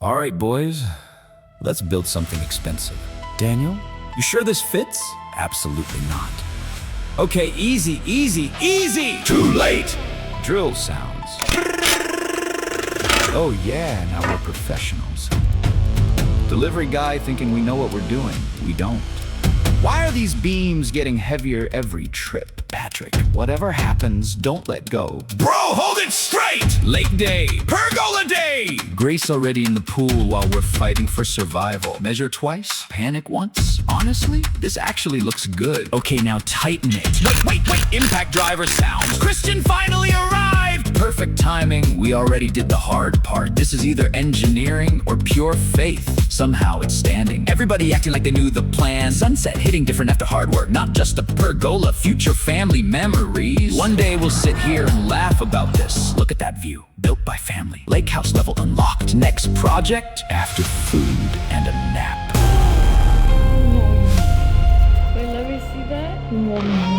All right, boys, let's build something expensive. Daniel, you sure this fits? Absolutely not. Okay, easy, easy, easy! Too late! Drill sounds. Oh yeah, now we're professionals. Delivery guy thinking we know what we're doing. We don't. Why are these beams getting heavier every trip? Patrick, whatever happens, don't let go. Bro, hold it straight! Late day. Pergola day! Grace already in the pool while we're fighting for survival. Measure twice, panic once. Honestly, this actually looks good. Okay, now tighten it. Wait! Impact driver sounds. Christian finally arrived! Perfect timing. We already did the hard part. This is either engineering or pure faith. Somehow it's standing. Everybody acting like they knew the plan. Sunset hitting different after hard work. Not just a pergola, future family memories. One day we'll sit here and laugh about this. Look at that view. Built by family. Lake house level unlocked. Next project, after food and a nap. Wait, let me see that.